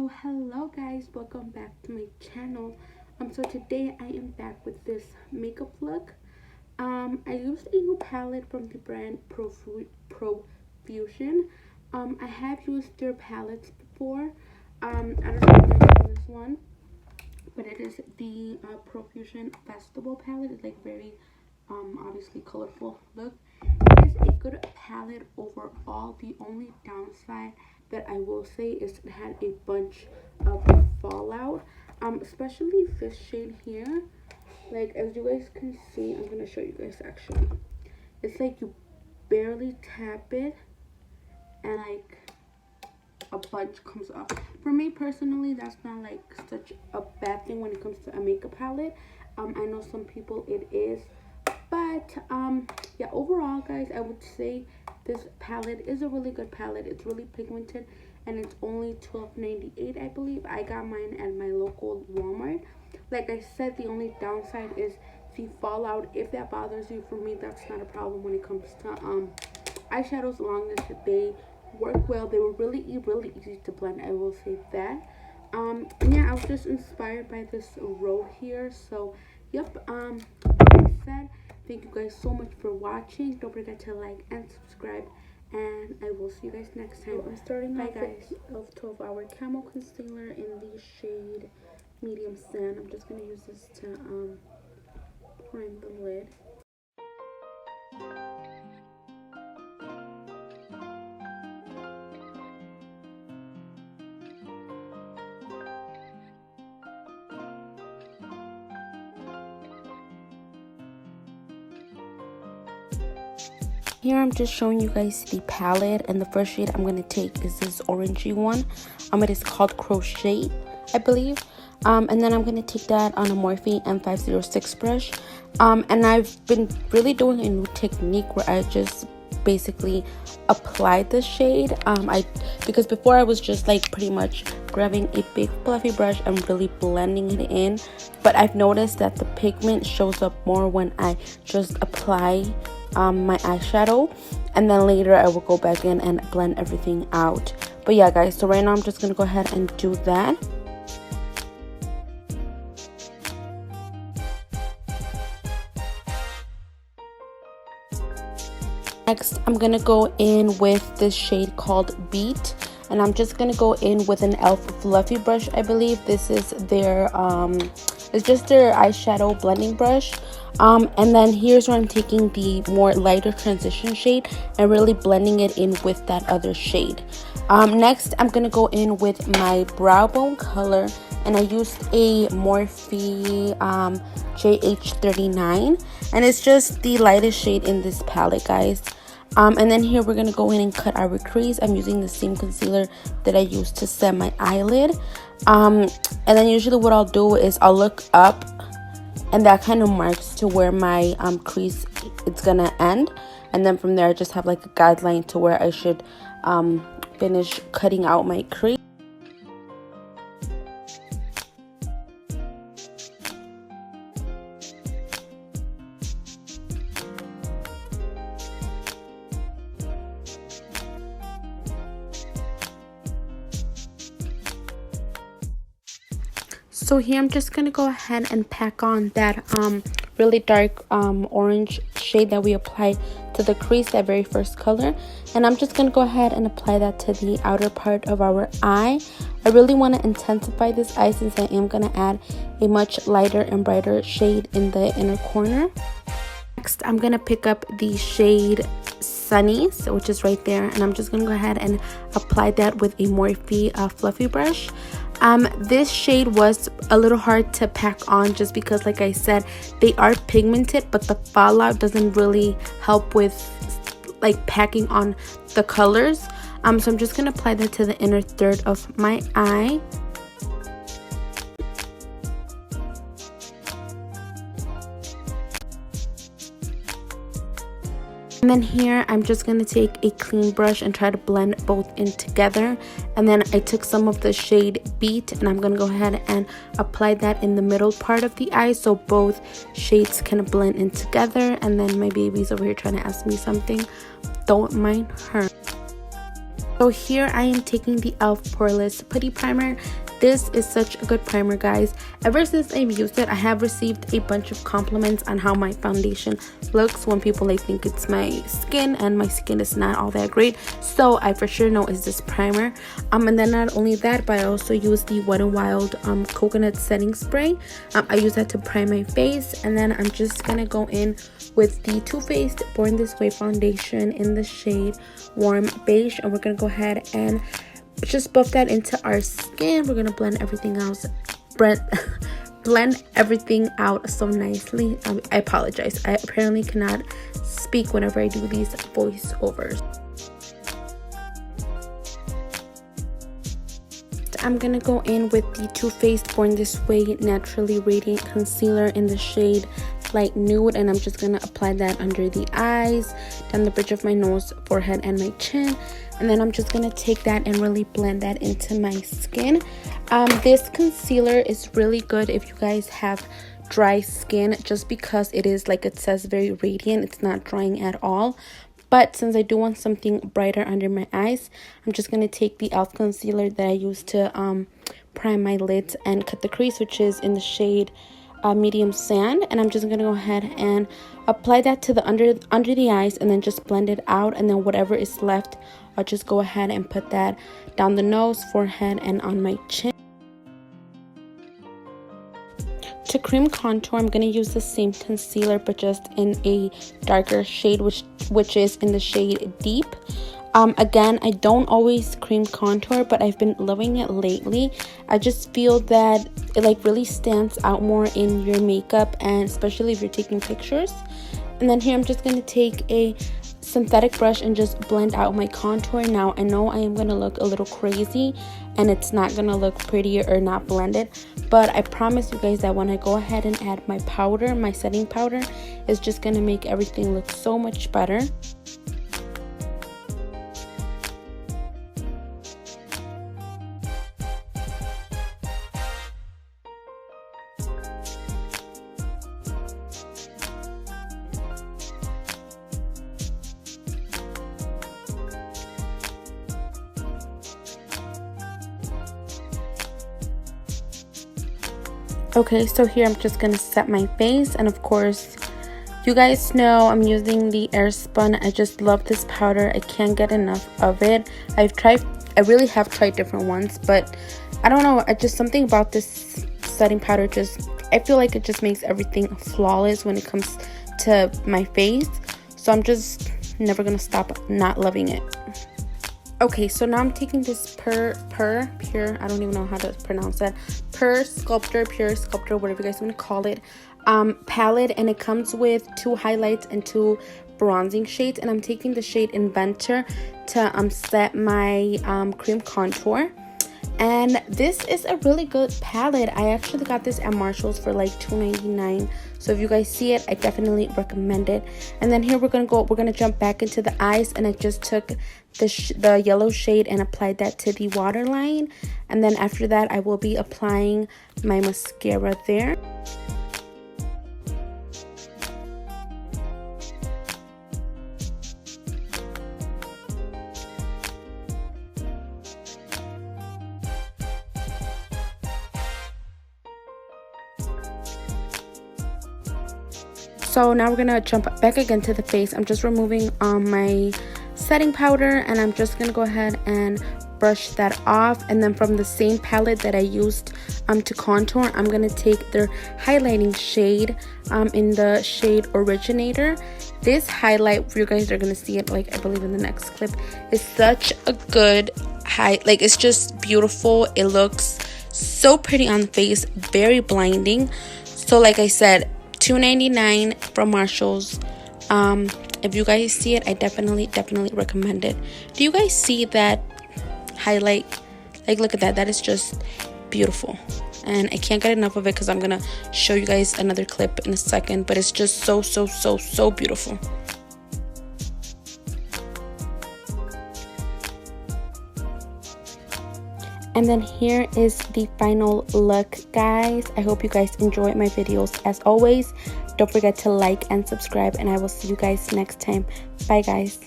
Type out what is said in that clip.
Hello guys, welcome back to my channel. So today I am back with this makeup look. I used a new palette from the brand Profusion. I have used their palettes before. I don't know if you've seen this one, but it is the Profusion Festival palette. It's like very obviously colorful look. It is a good palette overall. The only downside that I will say is it had a bunch of fallout, especially this shade here. Like, as you guys can see, I'm gonna show you guys actually. It's like you barely tap it and like a bunch comes off. For me personally, that's not like such a bad thing when it comes to a makeup palette. I know some people it is, but yeah, overall guys, I would say this palette is a really good palette. It's really pigmented and it's only $12.98, I believe. I got mine at my local Walmart. Like I said, the only downside is the fallout. If that bothers you, for me that's not a problem when it comes to eyeshadows. As long as they work well, they were really easy to blend, I will say that. Yeah, I was just inspired by this row here. So yep, like I said, thank you guys so much for watching. Don't forget to like and subscribe, and I will see you guys next time. I'm starting off guys with 12 Hour Camo Concealer in the shade Medium Sand. I'm just going to use this to prime the lid. Here I'm just showing you guys the palette, and the first shade I'm going to take is this orangey one. It is called Crochet, I believe. And then I'm going to take that on a Morphe M506 brush. And I've been really doing a new technique where I just basically applied the shade. Because before I was just like pretty much grabbing a big fluffy brush and really blending it in. But I've noticed that the pigment shows up more when I just apply my eyeshadow, and then later I will go back in and blend everything out. But yeah guys, so right now I'm just gonna go ahead and do that. Next I'm gonna go in with this shade called Beat, and I'm just gonna go in with an e.l.f. fluffy brush. I believe this is their it's just their eyeshadow blending brush. And then here's where I'm taking the more lighter transition shade and really blending it in with that other shade. Next I'm gonna go in with my brow bone color, and I used a Morphe JH39, and it's just the lightest shade in this palette guys. And then here we're gonna go in and cut our crease. I'm using the same concealer that I used to set my eyelid. And then usually what I'll do is I'll look up, and that kind of marks to where my crease it's gonna end, and then from there I just have like a guideline to where I should finish cutting out my crease. So here I'm just gonna go ahead and pack on that really dark orange shade that we applied to the crease, that very first color, and I'm just gonna go ahead and apply that to the outer part of our eye. I really want to intensify this eye since I am gonna add a much lighter and brighter shade in the inner corner. Next I'm gonna pick up the shade Sunnies, which is right there, and I'm just gonna go ahead and apply that with a Morphe fluffy brush. This shade was a little hard to pack on just because, like I said, they are pigmented, but the fallout doesn't really help with like packing on the colors. So I'm just gonna apply that to the inner third of my eye. And then here I'm just going to take a clean brush and try to blend both in together. And then I took some of the shade Beat, and I'm going to go ahead and apply that in the middle part of the eye so both shades can blend in together. And then my baby's over here trying to ask me something. Don't mind her. So here I am taking the e.l.f. Poreless Putty Primer. This is such a good primer, guys. Ever since I've used it, I have received a bunch of compliments on how my foundation looks when people think it's my skin, and my skin is not all that great. So I for sure know it's this primer. And then not only that, but I also use the Wet n Wild coconut setting spray. I use that to prime my face, and then I'm just gonna go in with the Too Faced Born This Way foundation in the shade Warm Beige, and we're gonna go ahead and just buff that into our skin. We're gonna blend everything else, blend everything out so nicely. I apologize, I apparently cannot speak whenever I do these voiceovers. I'm gonna go in with the Too Faced Born This Way Naturally Radiant Concealer in the shade Light Nude, and I'm just gonna apply that under the eyes, down the bridge of my nose, forehead, and my chin. And then I'm just gonna take that and really blend that into my skin. This concealer is really good if you guys have dry skin, just because it is, like it says, very radiant. It's not drying at all. But since I do want something brighter under my eyes, I'm just going to take the e.l.f. concealer that I used to prime my lids and cut the crease, which is in the shade Medium Sand. And I'm just going to go ahead and apply that to the under the eyes, and then just blend it out. And then whatever is left, I'll just go ahead and put that down the nose, forehead, and on my chin. To cream contour, I'm going to use the same concealer, but just in a darker shade, which is in the shade Deep. Again, I don't always cream contour, but I've been loving it lately. I just feel that it really stands out more in your makeup, and especially if you're taking pictures. And then here I'm just going to take a synthetic brush and just blend out my contour. Now I know I am going to look a little crazy, and it's not going to look pretty or not blended, but I promise you guys that when I go ahead and add my powder, my setting powder, is just going to make everything look so much better. Okay, so here I'm just gonna set my face, and of course you guys know I'm using the Airspun. I just love this powder. I can't get enough of it. I really have tried different ones, but I don't know, just something about this setting powder, I feel like it just makes everything flawless when it comes to my face. So I'm just never gonna stop not loving it. Okay, so now I'm taking this Pure, I don't even know how to pronounce that, Pure Sculptor, whatever you guys want to call it, palette, and it comes with 2 highlights and 2 bronzing shades, and I'm taking the shade Inventor to set my cream contour. And this is a really good palette. I actually got this at Marshall's for like $2.99. So if you guys see it, I definitely recommend it. And then here we're gonna jump back into the eyes, and I just took the yellow shade and applied that to the waterline. And then after that, I will be applying my mascara there. So now we're gonna jump back again to the face. I'm just removing my setting powder, and I'm just gonna go ahead and brush that off. And then from the same palette that I used to contour, I'm gonna take their highlighting shade in the shade Originator. This highlight, you guys are gonna see it, like I believe in the next clip, is such a good it's just beautiful. It looks so pretty on the face, very blinding. So like I said, $2.99 from Marshall's. If you guys see it, I definitely recommend it. Do you guys see that highlight? Like, look at that. That is just beautiful, and I can't get enough of it because I'm gonna show you guys another clip in a second, but it's just so beautiful. And then here is the final look, guys. I hope you guys enjoy my videos. As always, don't forget to like and subscribe, and I will see you guys next time. Bye, guys.